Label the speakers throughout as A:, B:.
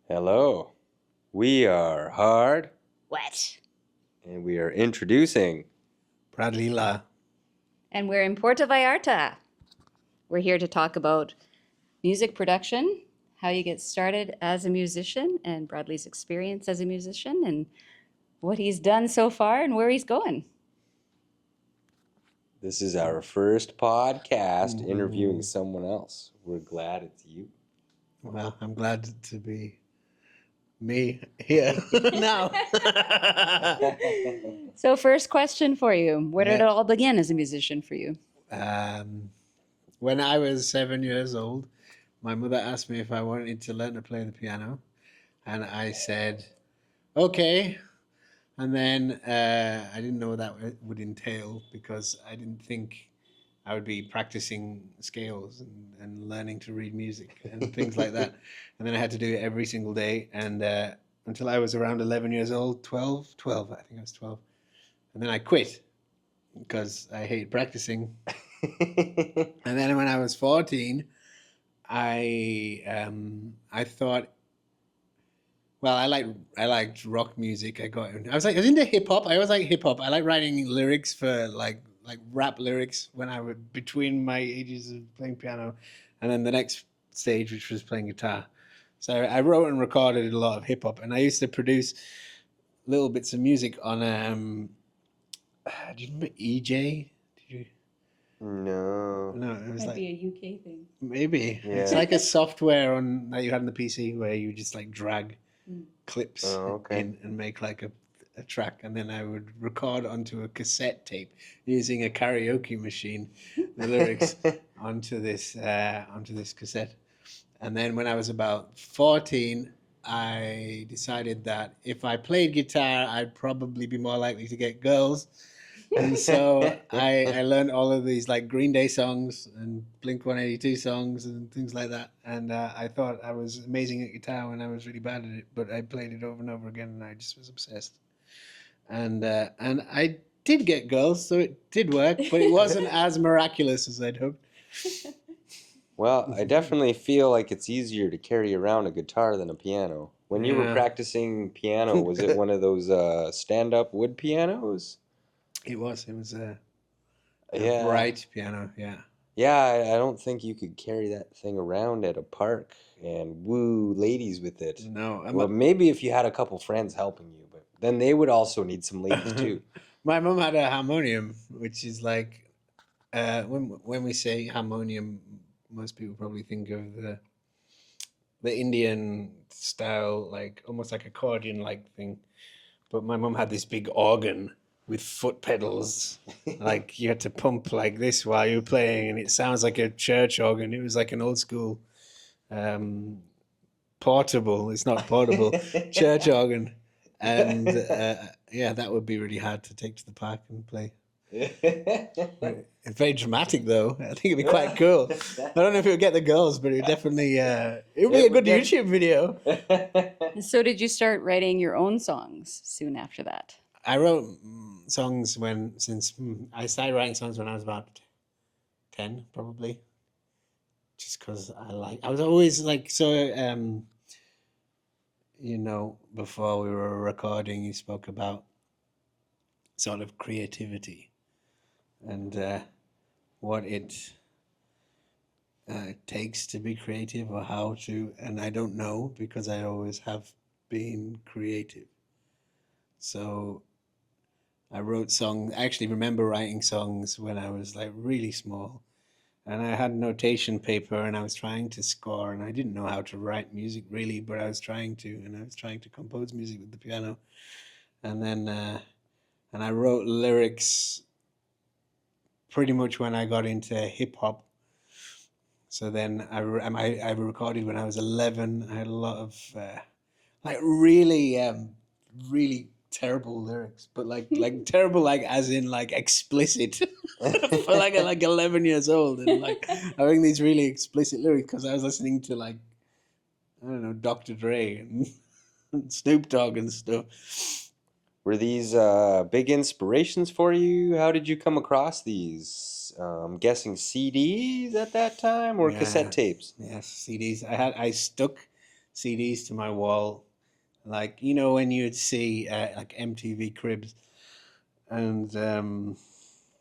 A: Hello, we are Hard,
B: Wet.
A: and we are introducing.
C: Bradley La.
B: And we're in Puerto Vallarta. We're here to talk about music production, how you get started as a musician, and Bradley's experience as a musician, and what he's done so far and where he's going.
A: This is our first podcast interviewing someone else. We're glad it's you.
C: Well, I'm glad to be me here now.
B: So, first question for you. Where did it
C: Yeah.
B: all begin as a musician for you?
C: When I was 7 years old, my mother asked me if I wanted to learn to play the piano, and I said, okay. And then I didn't know what that would entail because I didn't think I would be practicing scales and learning to read music and things like that. And then I had to do it every single day. And until I was around 11 years old, 12, I think I was 12. And then I quit because I hate practicing. And then when I was 14, I thought, well, I liked rock music. I was into hip hop. I always liked hip hop. I like writing lyrics for like rap lyrics when I would between my ages of playing piano, and then the next stage, which was playing guitar. So I wrote and recorded a lot of hip hop, and I used to produce little bits of music on do you remember EJ? Did you?
A: No.
C: No, it was
B: Might
C: like
B: be a UK thing.
C: maybe
A: Yeah.
C: it's like a software that you had on the PC where you just like drag clips
A: okay.
C: in and make like a track, and then I would record onto a cassette tape using a karaoke machine the lyrics onto this cassette. And then when I was about 14, I decided that if I played guitar, I'd probably be more likely to get girls. And so I learned all of these like Green Day songs and Blink-182 songs and things like that. And I thought I was amazing at guitar when I was really bad at it, but I played it over and over again, and I just was obsessed. And I did get girls, so it did work, but it wasn't as miraculous as I'd hoped.
A: Well, I definitely feel like it's easier to carry around a guitar than a piano. When you were
C: Yeah.
A: practicing piano, was it one of those stand-up wood pianos?
C: It was a
A: Yeah.
C: bright piano, yeah.
A: Yeah, I don't think you could carry that thing around at a park and woo ladies with it.
C: No,
A: Well, maybe if you had a couple friends helping you, but then they would also need some ladies too.
C: my mom had a harmonium, which is like when we say harmonium, most people probably think of the Indian style, like almost like accordion like thing. But my mom had this big organ with foot pedals, like you had to pump like this while you were playing, and it sounds like a church organ. It was like an old school portable. It's not portable, church organ. And yeah, that would be really hard to take to the park and play. It's very dramatic, though. I think it'd be quite cool. I don't know if it would get the girls, but it would definitely it would be a good YouTube video.
B: So, did you start writing your own songs soon after that?
C: I wrote songs since I started writing songs when I was about 10, probably. Just because I was always like, so, before we were recording, you spoke about sort of creativity and what it takes to be creative, or how to, and I don't know because I always have been creative. So I wrote songs. I actually remember writing songs when I was like really small, and I had notation paper, and I was trying to score, and I didn't know how to write music really, but I was trying to compose music with the piano. And then and I wrote lyrics pretty much when I got into hip hop. So then I recorded when I was 11. I had a lot of like really terrible lyrics, but like terrible, like as in like explicit for like 11 years old, and like having these really explicit lyrics because I was listening to like, I don't know, Dr. Dre and Snoop Dogg and stuff.
A: Were these big inspirations for you? How did you come across these? I'm guessing CDs at that time or
C: Yeah.
A: cassette tapes?
C: Yes, CDs. I stuck CDs to my wall, like you know when you'd see like MTV Cribs and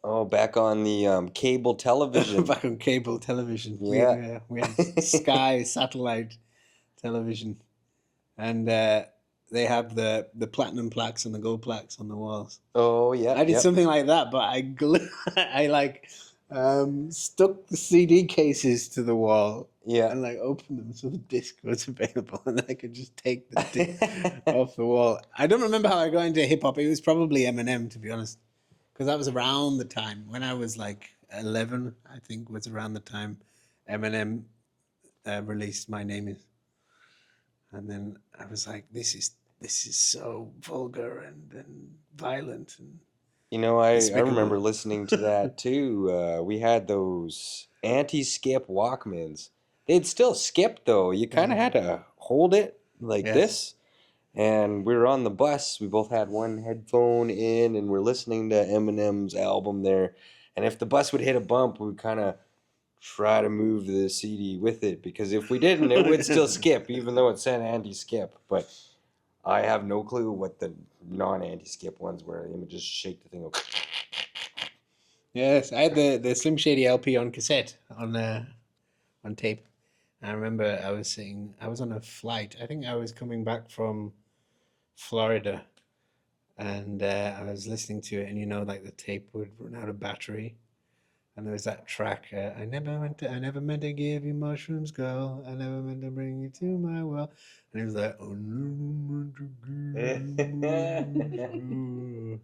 A: Oh, back on the cable television.
C: back on cable television.
A: Yeah.
C: We had Sky satellite television, and they have the platinum plaques and the gold plaques on the walls.
A: Oh,
C: I
A: yep,
C: did
A: yep.
C: something like that, but I like stuck the CD cases to the wall
A: Yeah.
C: and like opened them so the disc was available, and I could just take the disc off the wall. I don't remember how I got into hip hop. It was probably Eminem, to be honest, because that was around the time when I was like 11. I think was around the time Eminem released "My Name Is," and then I was like, this is so vulgar and violent and
A: You know, I remember
C: despicable.
A: listening to that too. We had those anti-skip Walkmans. They'd still skip though. You kind of
C: Yeah.
A: had to hold it like
C: Yes.
A: this. And we were on the bus. We both had one headphone in, and we're listening to Eminem's album there. And if the bus would hit a bump, we would kind of try to move the CD with it, because if we didn't, it would still skip, even though it said anti-skip. But I have no clue what the non-anti-skip ones were. They would just shake the thing up.
C: Yes, I had the Slim Shady LP on cassette on tape. I remember I was on a flight. I think I was coming back from Florida, and I was listening to it, and you know, like the tape would run out of battery, and there was that track. I never meant to give you mushrooms, girl. I never meant to bring you to my well. And it was like, oh, never meant to give you mushrooms.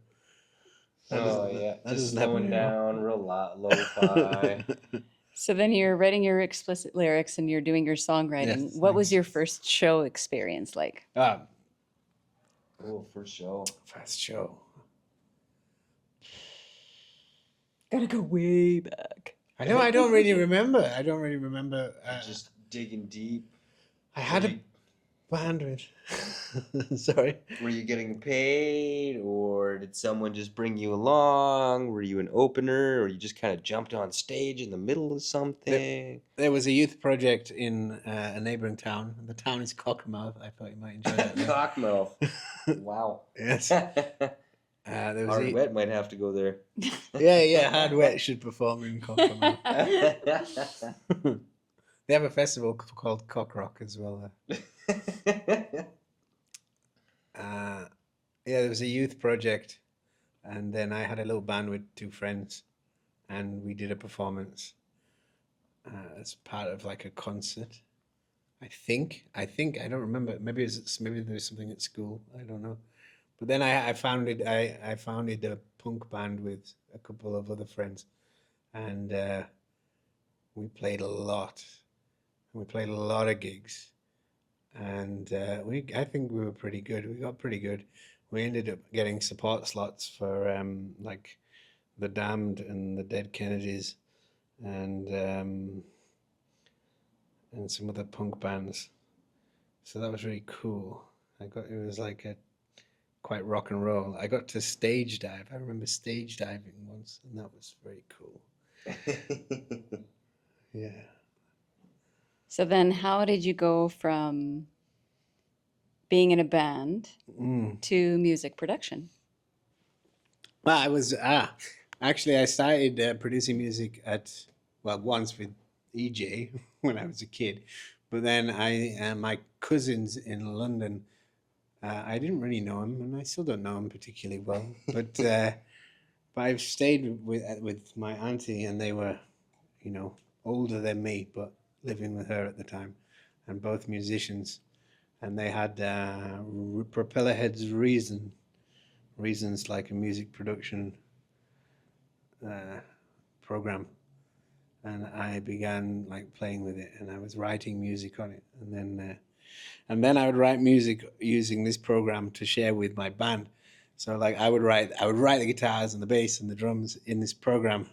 A: Oh yeah,
C: That
A: just
C: doesn't happen
A: slowing
C: anymore.
A: down, lo-fi.
B: So then you're writing your explicit lyrics and you're doing your songwriting.
C: Yes,
B: What was
C: thanks.
B: your first show experience like?
C: Ah,
A: Oh, for sure.
C: first show.
B: Gotta go way back.
C: I know. I don't really remember. I don't really remember.
A: Just digging deep.
C: I had a band with. Sorry.
A: Were you getting paid, or did someone just bring you along? Were you an opener, or you just kind of jumped on stage in the middle of something?
C: There was a youth project in a neighboring town. The town is Cockermouth. I thought you might enjoy that. name.
A: Cockmouth. Wow.
C: Yes. There was
A: Hard Wet might have to go there.
C: yeah. Hard Wet should perform in Cockermouth. They have a festival called Cock Rock as well. Yeah, there was a youth project, and then I had a little band with two friends, and we did a performance as part of like a concert. I think I don't remember. Maybe there's something at school. I don't know. But then I founded a punk band with a couple of other friends, and we played a lot. We played a lot of gigs, and I think we were pretty good. We got pretty good. We ended up getting support slots for like the Damned and the Dead Kennedys, and some other punk bands. So that was really cool. It was like a quite rock and roll. I got to stage dive. I remember stage diving once, and that was very cool. Yeah.
B: So then how did you go from being in a band to music production?
C: Well, actually I started producing music once with EJ when I was a kid, but then my cousins in London. I didn't really know him, and I still don't know him particularly well. But I've stayed with my auntie, and they were, older than me, but living with her at the time, and both musicians. And they had Propellerhead's Reasons, like a music production program, and I began like playing with it, and I was writing music on it, and then I would write music using this program to share with my band. So like I would write the guitars and the bass and the drums in this program,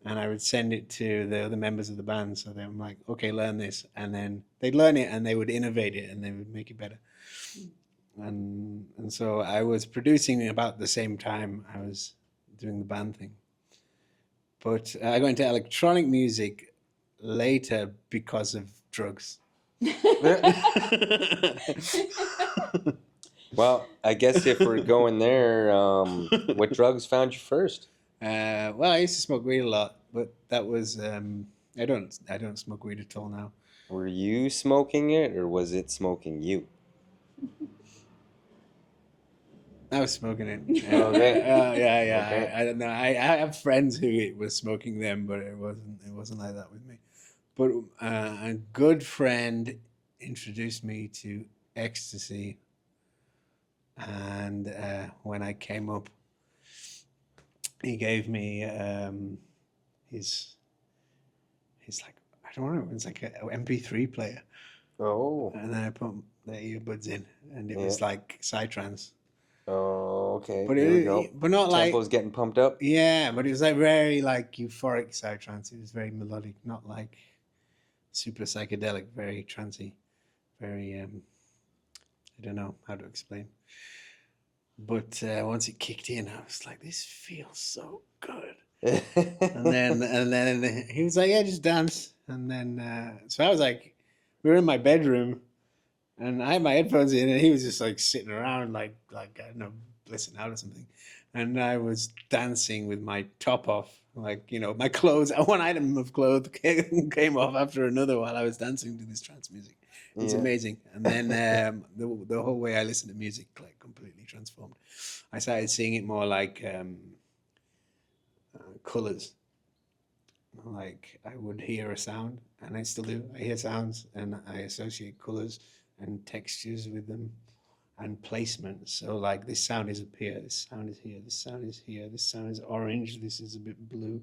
C: and I would send it to the other members of the band. So they were like, okay, learn this, and then they'd learn it and they would innovate it and they would make it better. And so I was producing about the same time I was doing the band thing. But I got into electronic music later because of drugs.
A: Well, I guess if we're going there, what drugs found you first?
C: Well, I used to smoke weed a lot, but that was I don't smoke weed at all now.
A: Were you smoking it, or was it smoking you?
C: I was smoking it.
A: Okay.
C: Yeah.
A: Okay.
C: I don't know. I have friends who it was smoking them, but it wasn't like that with me. But a good friend introduced me to ecstasy, and when I came up, he gave me his like I don't know, it's like a MP3 player,
A: Oh.
C: and then I put the earbuds in, and it
A: Yeah.
C: was like psytrance,
A: Oh, okay.
C: but
A: Here we go.
C: but not like
A: Tempo's getting pumped up.
C: yeah, but it was like very like euphoric psytrance. It was very melodic, not like super psychedelic, very trancey, very I don't know how to explain. But once it kicked in, I was like, this feels so good. And then he was like, yeah, just dance. And then so I was like, we were in my bedroom, and I had my headphones in, and he was just like sitting around, like I don't know, blissing out or something. And I was dancing with my top off, like my clothes. One item of clothes came off after another while I was dancing to this trance music. It was
A: Yeah.
C: amazing. And then the whole way I listened to music like completely transformed. I started seeing it more like colors. Like I would hear a sound, and I still do. I hear sounds, and I associate colors and textures with them, and placement. So like this sound is up here, this sound is here, this sound is here, this sound is orange, this is a bit blue.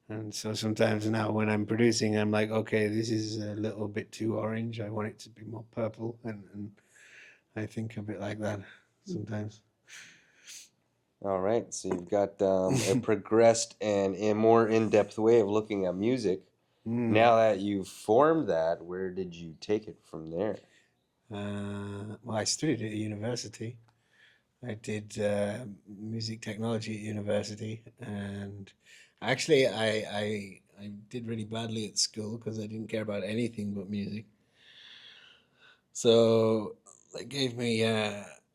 C: And so sometimes now when I'm producing, I'm like, okay, this is a little bit too orange. I want it to be more purple, and I think a bit like that sometimes.
A: All right. So you've got a progressed and a more in-depth way of looking at music.
C: Mm.
A: Now that you've formed that, where did you take it from there?
C: Well, I studied at university. I did music technology at university, and actually, I did really badly at school because I didn't care about anything but music. So they gave me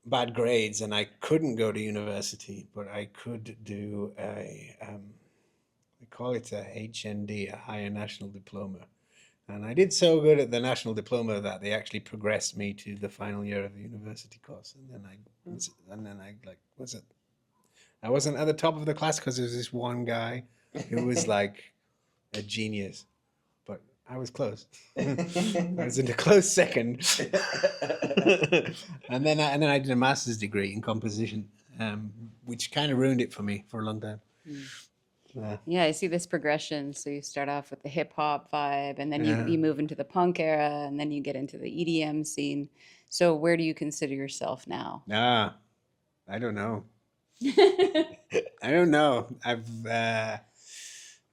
C: bad grades, and I couldn't go to university, but I could do we call it a HND, a Higher National Diploma. And I did so good at the national diploma that they actually progressed me to the final year of the university course. And then I like was it? I wasn't at the top of the class because there was this one guy who was like a genius, but I was close. I was in a close second. And then I did a master's degree in composition, which kind of ruined it for me for a long time.
B: Yeah, I see this progression. So you start off with the hip hop vibe, and then
C: Yeah.
B: you move into the punk era, and then you get into the EDM scene. So where do you consider yourself now?
C: Ah, I don't know. I don't know.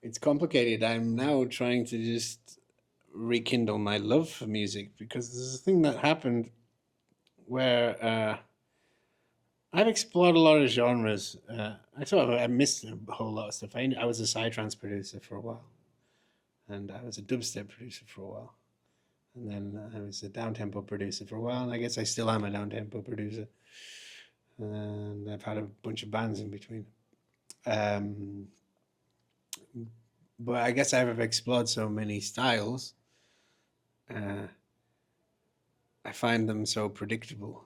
C: It's complicated. I'm now trying to just rekindle my love for music because there's a thing that happened where I've explored a lot of genres. I missed a whole lot of stuff. I was a psytrance producer for a while, and I was a dubstep producer for a while, and then I was a downtempo producer for a while, and I guess I still am a downtempo producer. And I've had a bunch of bands in between. Um, but I guess I've explored so many styles. Uh, I find them so predictable,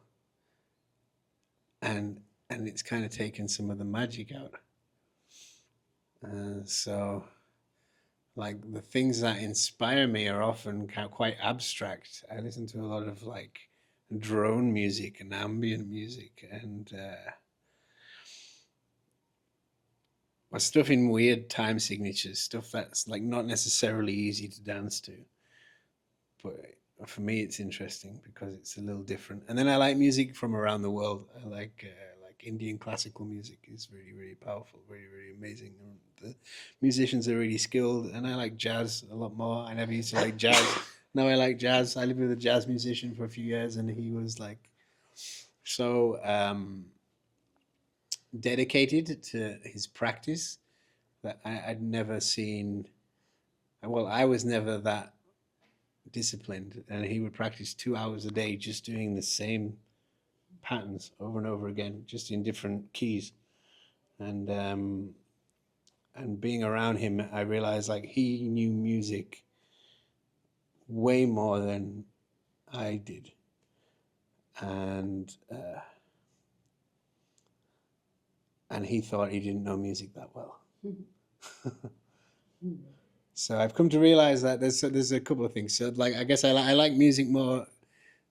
C: and it's kind of taken some of the magic out. So, like the things that inspire me are often quite abstract. I listen to a lot of like drone music and ambient music and stuff in weird time signatures, stuff that's like not necessarily easy to dance to. But for me, it's interesting because it's a little different. And then I like music from around the world. I like Indian classical music is really really powerful, really really amazing. And the musicians are really skilled, and I like jazz a lot more. I never used to like jazz. Now I like jazz. I lived with a jazz musician for a few years, and he was like so dedicated to his practice that I'd never seen. Well, I was never that disciplined, and he would practice 2 hours a day just doing the same patterns over and over again, just in different keys. And being around him, I realized like he knew music way more than I did, and he thought he didn't know music that well. So I've come to realize that there's a couple of things. So like I guess I like music more,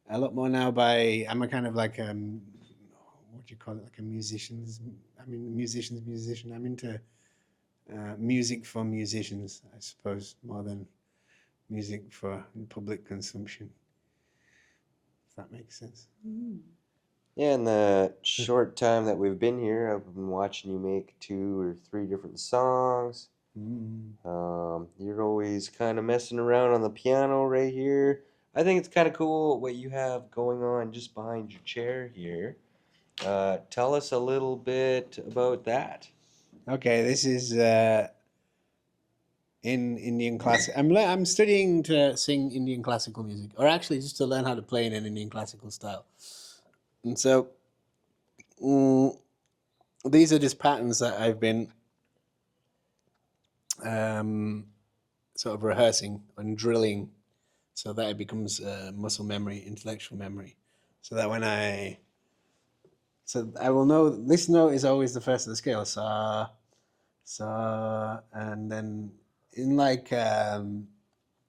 C: a lot more now. I'm a kind of like what do you call it, like a musician's musician. I'm into music for musicians, I suppose, more than music for public consumption. If that makes sense.
A: Yeah, in the short time that we've been here, I've been watching you make 2 or 3 different songs. You're always kind of messing around on the piano right here. I think it's kind of cool what you have going on just behind your chair here. Tell us a little bit about that.
C: Okay, this is in Indian classic. I'm studying to sing Indian classical music, or actually just to learn how to play in an Indian classical style. And so these are just patterns that I've been sort of rehearsing and drilling, so that it becomes muscle memory, intellectual memory, so that so I will know this note is always the first of the scale, sa, sa, and then in like in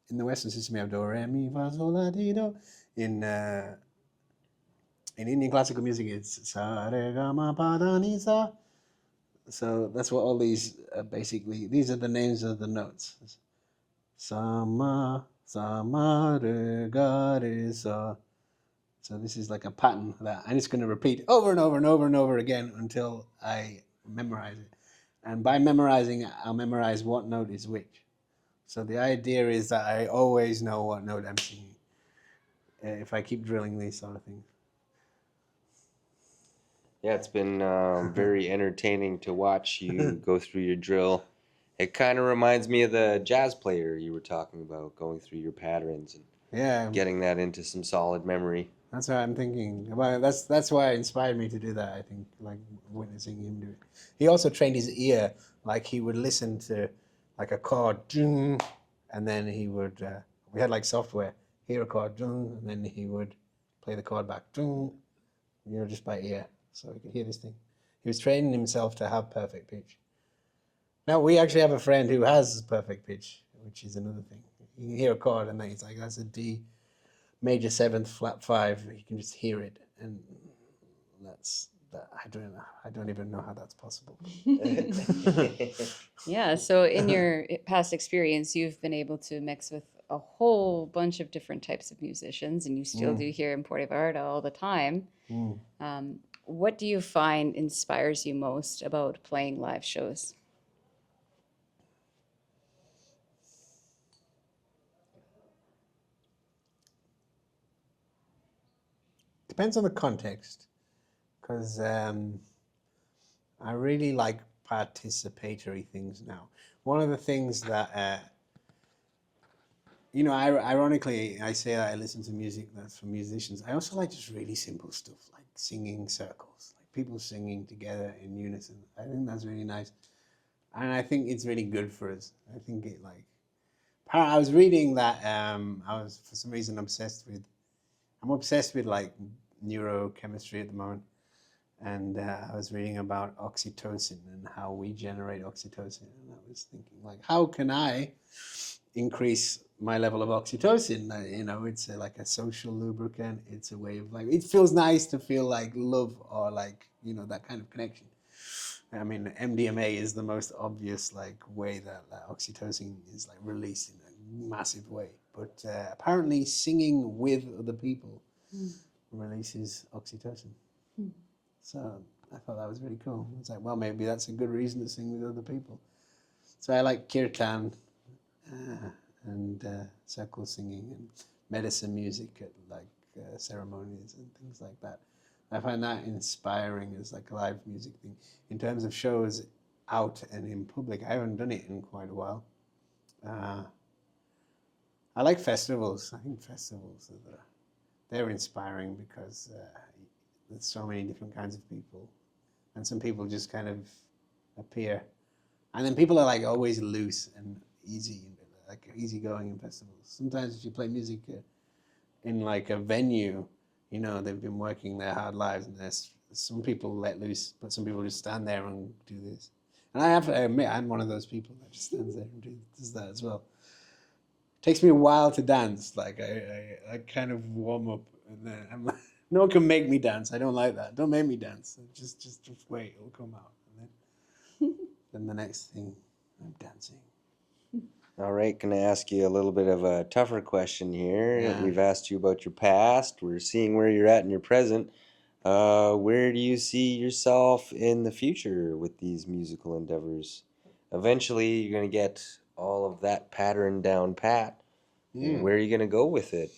C: the Western system, you have do, re, mi, fa, sol, la, ti, do. In Indian classical music, it's sa, re, ga, ma, pa, da, ni, sa. So that's what all these basically. These are the names of the notes. Sa, ma, re, ga, re, sa. So this is like a pattern that I'm just going to repeat over and over and over and over again until I memorize it. And by memorizing, I'll memorize what note is which. So the idea is that I always know what note I'm singing if I keep drilling these sort of things.
A: Yeah, it's been very entertaining to watch you go through your drill. It kind of reminds me of the jazz player you were talking about, going through your patterns and
C: Yeah,
A: getting that into some solid memory.
C: that's what I'm thinking about. That's why it inspired me to do that. I think, like witnessing him do it. He also trained his ear. Like he would listen to like a chord, and then he would. We had like software. Hear a chord, and then he would play the chord back, just by ear, so he could hear this thing. He was training himself to have perfect pitch. Now we actually have a friend who has perfect pitch, which is another thing. You can hear a chord, and then he's like, "That's a D major seventh flat 5." You can just hear it, and that's that. I don't know. I don't even know how that's possible.
B: Yeah, so in your past experience, you've been able to mix with a whole bunch of different types of musicians, and you still do here in Puerto Vallarta all the time. What do you find inspires you most about playing live shows?
C: Depends on the context, because I really like participatory things now. One of the things that ironically, I say that I listen to music that's for musicians. I also like just really simple stuff, like singing circles, like people singing together in unison. I think that's really nice, and I think it's really good for us. I think it like. I was reading that I was for some reason obsessed with. I'm obsessed with like neurochemistry at the moment, and I was reading about oxytocin and how we generate oxytocin, and I was thinking like, how can I increase my level of oxytocin? It's like a social lubricant. It's a way of like, it feels nice to feel like love or like that kind of connection. I mean, MDMA is the most obvious like way that oxytocin is like released in a massive way, but apparently singing with other people releases oxytocin. So I thought that was really cool. It's like, well, maybe that's a good reason to sing with other people. So I like kirtan and circle singing and medicine music at like ceremonies and things like that. I find that inspiring as like a live music thing. In terms of shows out and in public, I haven't done it in quite a while. I like festivals. I think festivals they're inspiring because there's so many different kinds of people, and some people just kind of appear, and then people are like always loose and easy, like easygoing in festivals. Sometimes if you play music in like a venue, you know, they've been working their hard lives, and there's some people let loose, but some people just stand there and do this. And I have to admit, I'm one of those people that just stands there and does that as well. It takes me a while to dance. Like I kind of warm up, and then I'm like, no one can make me dance. I don't like that. Don't make me dance. Just wait. It'll come out, and then the next thing, I'm dancing.
A: All right, gonna ask you a little bit of a tougher question here.
C: Yeah.
A: We've asked you about your past. We're seeing where you're at in your present. Where do you see yourself in the future with these musical endeavors? Eventually, you're gonna get all of that pattern down pat.
C: Mm.
A: Where are you gonna go with it?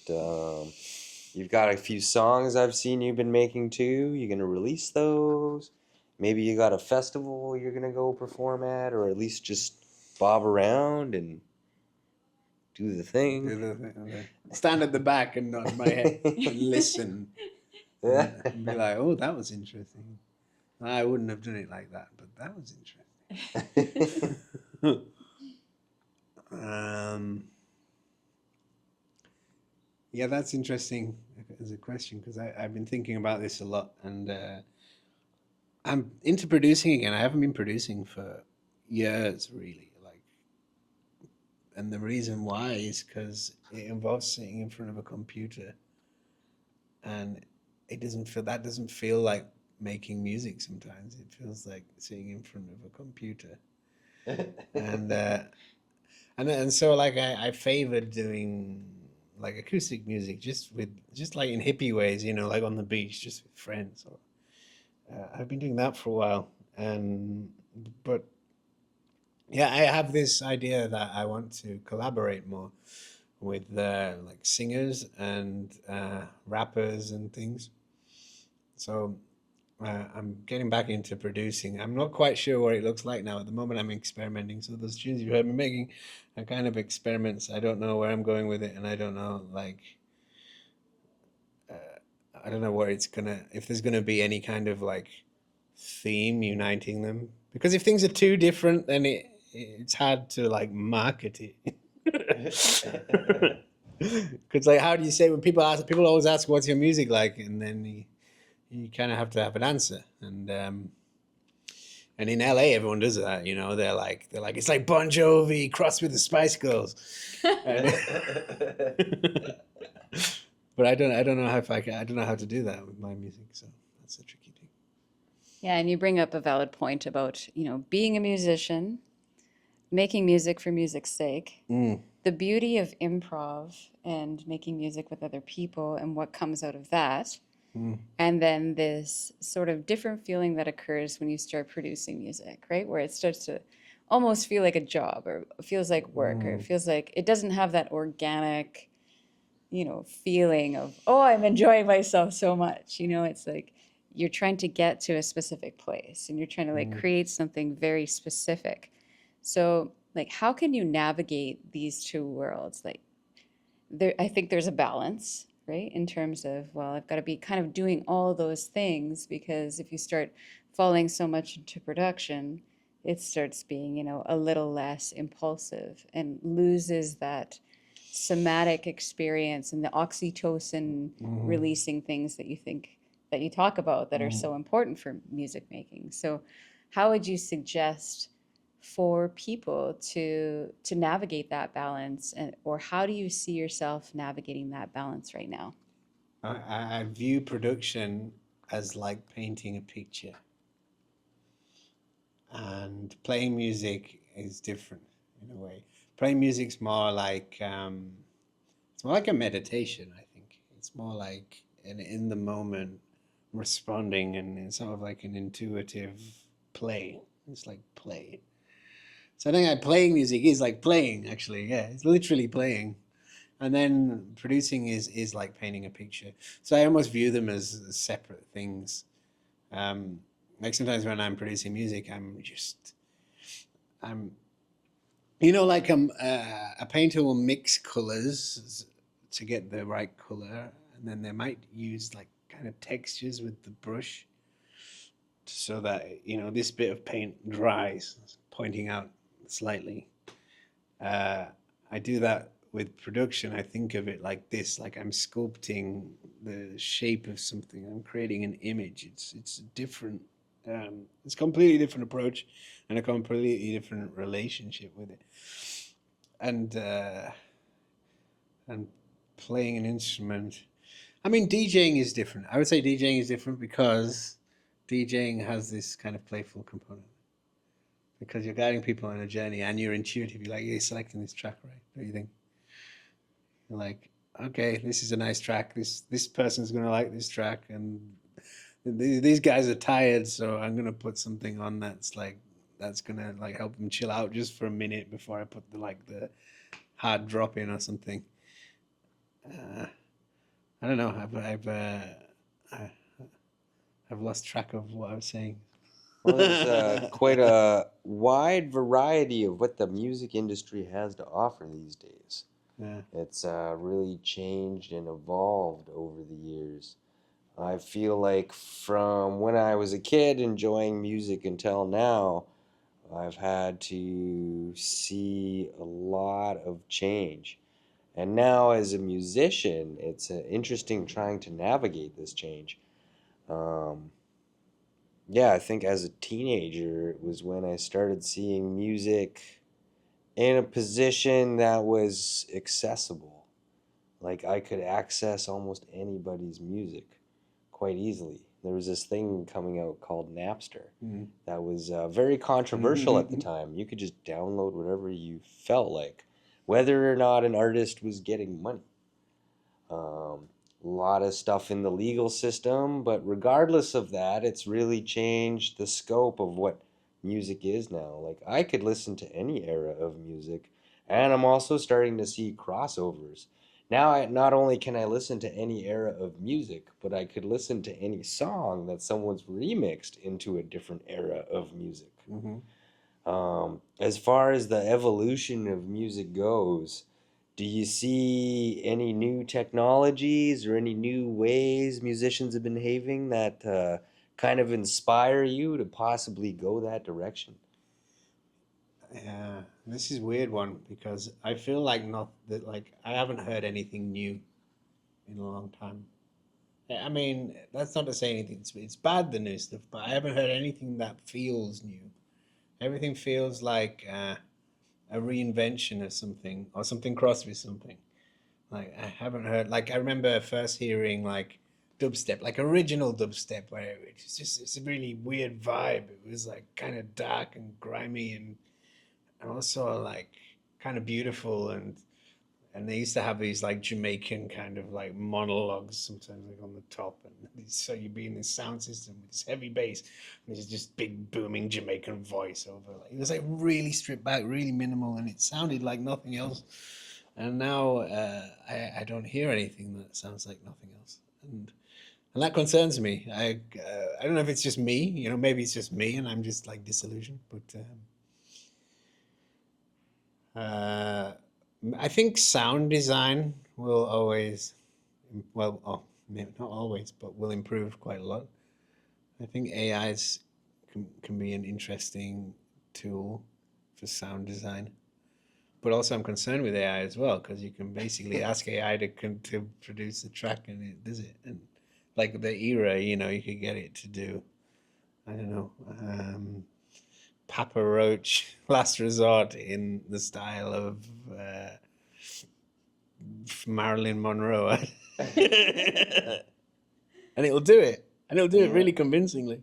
A: You've got a few songs I've seen you've been making too. You're gonna release those. Maybe you got a festival you're gonna go perform at, or at least just bob around and do the thing.
C: Stand at the back and nod my head and listen and be like, oh, that was interesting. I wouldn't have done it like that, but that was interesting. Yeah, that's interesting as a question because I've been thinking about this a lot, and I'm into producing again. I haven't been producing for years, really. Like, and the reason why is because it involves sitting in front of a computer, and that doesn't feel like making music. Sometimes it feels like sitting in front of a computer, and so like I favored doing like acoustic music just like in hippie ways, you know, like on the beach, just with friends. Or I've been doing that for a while, and but yeah, I have this idea that I want to collaborate more with like singers and rappers and things. So I'm getting back into producing. I'm not quite sure what it looks like now. At the moment, I'm experimenting. So those tunes you heard me making are kind of experiments. I don't know where I'm going with it, and I don't know I don't know where it's gonna if there's gonna be any kind of like theme uniting them. Because if things are too different, then it's hard to like market it. Because like, how do you say when people always ask, "What's your music like?" and then you kind of have to have an answer. And in LA, everyone does that. You know, they're like it's like Bon Jovi crossed with the Spice Girls. But I don't know I don't know how to do that with my music. So that's a tricky thing.
B: Yeah, and you bring up a valid point about, being a musician, making music for music's sake, the beauty of improv and making music with other people and what comes out of that. And then this sort of different feeling that occurs when you start producing music, right? Where it starts to almost feel like a job or it feels like work or it feels like it doesn't have that organic, feeling of, oh, I'm enjoying myself so much. It's like you're trying to get to a specific place and you're trying to like create something very specific. So like, how can you navigate these two worlds? Like I think there's a balance, right? In terms of, well, I've got to be kind of doing all those things because if you start falling so much into production, it starts being, a little less impulsive and loses that somatic experience and the oxytocin releasing things that you talk about that are so important for music making. So how would you suggest for people to navigate that balance, or how do you see yourself navigating that balance right now?
C: I view production as like painting a picture, and playing music is different in a way. Playing music's more like it's more like a meditation. I think it's more like an in the moment responding, and it's sort of like an intuitive play. It's like play. So I think playing music is like playing, actually. Yeah, it's literally playing. And then producing is like painting a picture. So I almost view them as separate things. Like sometimes when I'm producing music, I'm You know, like a painter will mix colors to get the right color, and then they might use like kind of textures with the brush so that this bit of paint dries, pointing out slightly. Uh, I do that with production. I think of it like this: like I'm sculpting the shape of something. I'm creating an image. It's different. It's a completely different approach, and a completely different relationship with it. And and playing an instrument. I mean, DJing is different. I would say DJing is different because DJing has this kind of playful component. Because you're guiding people on a journey and you're intuitive. You're like, you're selecting this track, right? What do you think? You're like, okay, this is a nice track. This person's gonna like this track, and these guys are tired, so I'm gonna put something on that's gonna like help them chill out just for a minute before I put the hard drop in or something. Uh, I don't know. I- I've lost track of what I was saying.
A: Well, there's quite a wide variety of what the music industry has to offer these days.
C: Yeah.
A: It's really changed and evolved over the years. I feel like from when I was a kid enjoying music until now, I've had to see a lot of change. And now, as a musician, it's interesting trying to navigate this change. Um, yeah, I think as a teenager, it was when I started seeing music in a position that was accessible. Like I could access almost anybody's music quite easily. There was this thing coming out called Napster
C: Mm.
A: that was very controversial at the time. You could just download whatever you felt like, whether or not an artist was getting money. A lot of stuff in the legal system, but regardless of that, it's really changed the scope of what music is now. Like, I could listen to any era of music, and I'm also starting to see crossovers. Now, not only can I listen to any era of music, but I could listen to any song that someone's remixed into a different era of music.
C: Mm-hmm.
A: As far as the evolution of music goes, do you see any new technologies or any new ways musicians have been behaving that kind of inspire you to possibly go that direction?
C: Yeah, this is a weird one because I feel like not that like I haven't heard anything new in a long time. I mean, that's not to say anything. It's bad the new stuff, but I haven't heard anything that feels new. Everything feels like a reinvention of something or something crossed with something. Like I haven't heard. Like I remember first hearing like dubstep, like original dubstep, where it's a really weird vibe. It was like kind of dark and grimy and also like kind of beautiful and they used to have these like Jamaican kind of like monologues sometimes like on the top and so you'd be in this sound system with this heavy bass and this just big booming Jamaican voice over like it was like really stripped back, really minimal, and it sounded like nothing else. And now I don't hear anything that sounds like nothing else, and that concerns me. I don't know if it's just me, maybe it's just me and I'm just like disillusioned, but Uh, I think sound design will always, well, oh, maybe not always, but will improve quite a lot. I think AIs can be an interesting tool for sound design. But also, I'm concerned with AI as well because you can basically ask AI to produce a track and it does it. And like the era, you could get it to do, I don't know, Papa Roach, Last Resort in the style of Marilyn Monroe. And it'll do it. And it'll do it really convincingly.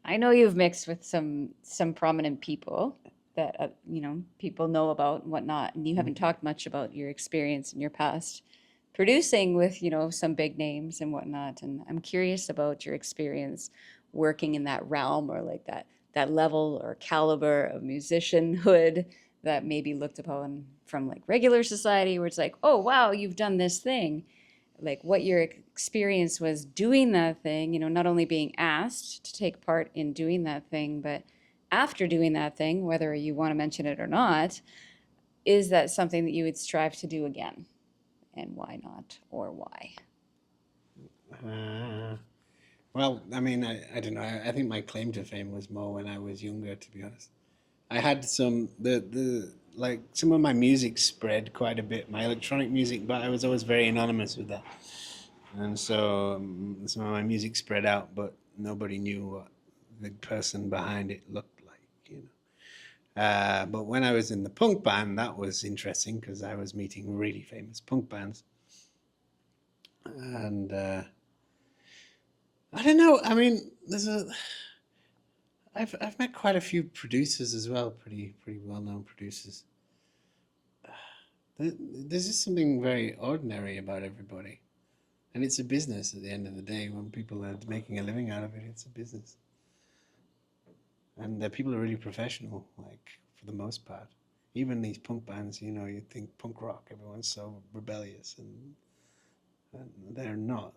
B: I know you've mixed with some prominent people that people know about and whatnot, and you haven't talked much about your experience in your past producing with some big names and whatnot. And I'm curious about your experience working in that realm or like that level or caliber of musicianhood that may be looked upon from like regular society, where it's like, oh wow, you've done this thing, like what your experience was doing that thing, not only being asked to take part in doing that thing, but after doing that thing, whether you want to mention it or not, is that something that you would strive to do again? And why not, or why?
C: Uh, well, I mean, I don't know. I think my claim to fame was more when I was younger, to be honest. I had some the like some of my music spread quite a bit, my electronic music, but I was always very anonymous with that, and so some of my music spread out, but nobody knew what the person behind it looked like, you know. But when I was in the punk band, that was interesting because I was meeting really famous punk bands, and I don't know. I mean, I've met quite a few producers as well, pretty well known producers. There's just something very ordinary about everybody, and it's a business at the end of the day. When people are making a living out of it, it's a business, and people are really professional, like for the most part. Even these punk bands, you know, you think punk rock, everyone's so rebellious, and they're not.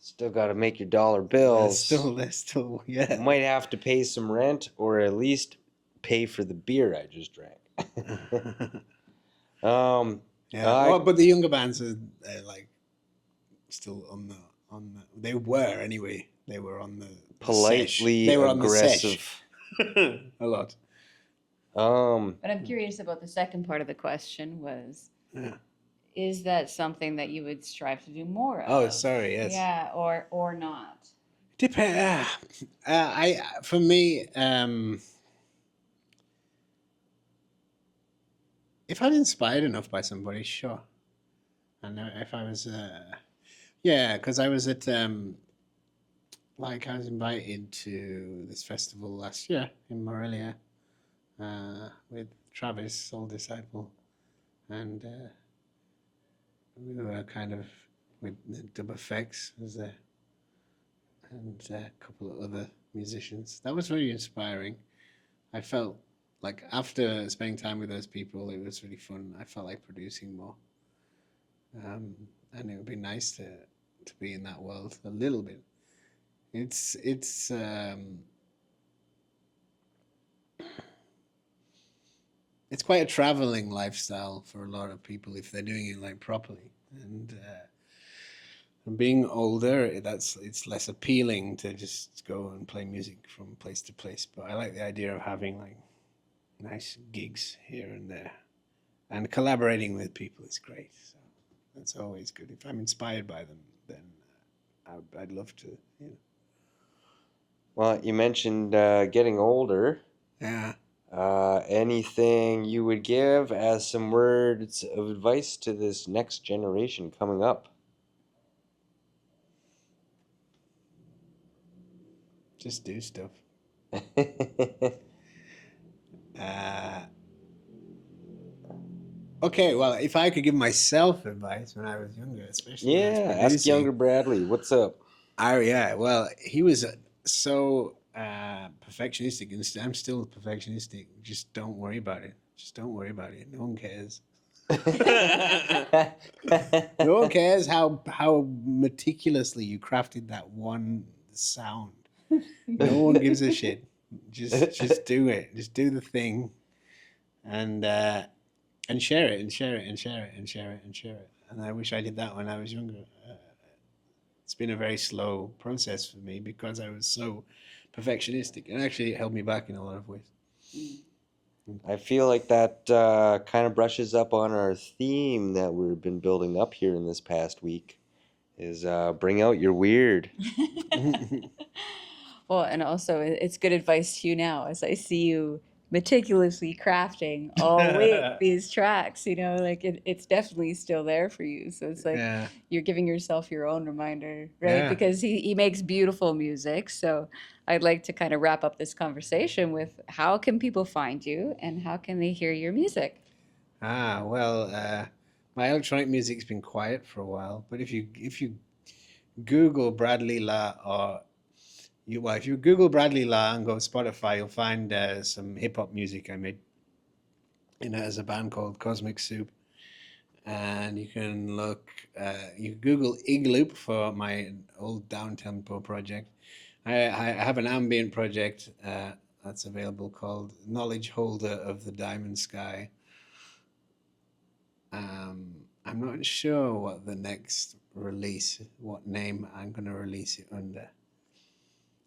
A: Still got to make your dollar bills.
C: They're still, yeah.
A: Might have to pay some rent, or at least pay for the beer I just drank.
C: Yeah.
A: I
C: Well, but the younger bands are like still on the. They were anyway. They were on the
A: politely
C: They were on the sesh.
A: aggressive.
C: A lot.
B: But I'm curious about the second part of the question was,
C: Yeah.
B: is that something that you would strive to do more of?
C: Oh, sorry. Yes.
B: Yeah, or not.
C: Depend. For me, if I'm inspired enough by somebody, sure. And if I was, yeah, because I was at like I was invited to this festival last year in Morelia with Travis, Soul Disciple, and we were kind of with the Dub Effects was there, and a couple of other musicians. That was very inspiring. I felt like after spending time with those people, it was really fun. I felt like producing more, and it would be nice to be in that world a little bit. It's quite a traveling lifestyle for a lot of people if they're doing it like properly, and being older, it's less appealing to just go and play music from place to place. But I like the idea of having like nice gigs here and there, and collaborating with people is great. So that's always good. If I'm inspired by them, then I'd love to. You know.
A: Well, you mentioned getting older.
C: Yeah.
A: Anything you would give as some words of advice to this next generation coming up?
C: Just do stuff. Okay, well, if I could give myself advice when I was younger, especially when I was
A: Yeah, ask
C: producing,
A: younger Bradley. What's up?
C: yeah, well, he was so perfectionistic, and I'm still perfectionistic. Just don't worry about it. Just don't worry about it. No one cares. No one cares how meticulously you crafted that one sound. No one gives a shit. Just do it. Just do the thing, and share it, and share it, and share it, and share it, and share it. And I wish I did that when I was younger. It's been a very slow process for me because I was so perfectionistic, and actually it held me back in a lot of ways.
A: I feel like that kind of brushes up on our theme that we've been building up here in this past week. Is bring out your weird.
B: Well, and also it's good advice to you now as I see you meticulously crafting all week these tracks, you know, like it's definitely still there for you. So it's like
C: Yeah.
B: you're giving yourself your own reminder, right?
C: Yeah.
B: Because he makes beautiful music. So I'd like to kind of wrap up this conversation with how can people find you and how can they hear your music?
C: Well, my electronic music's been quiet for a while, but if you Google Bradley La, or if you Google Bradley La and go to Spotify, you'll find some hip hop music I made as a band called Cosmic Soup. And you can you Google Igloop for my old down tempo project. I have an ambient project that's available called Knowledge Holder of the Diamond Sky. I'm not sure what the next release, what name I'm going to release it under.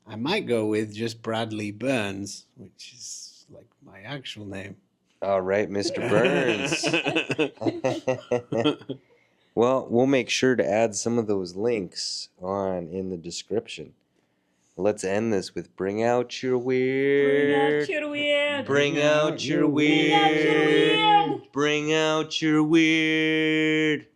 C: I might go with just Bradley Burns, which is like my actual name.
A: All right, Mr. Burns. Well, we'll make sure to add some of those links on in the description. Let's end this with bring out your weird. Bring out your weird. Bring out your weird.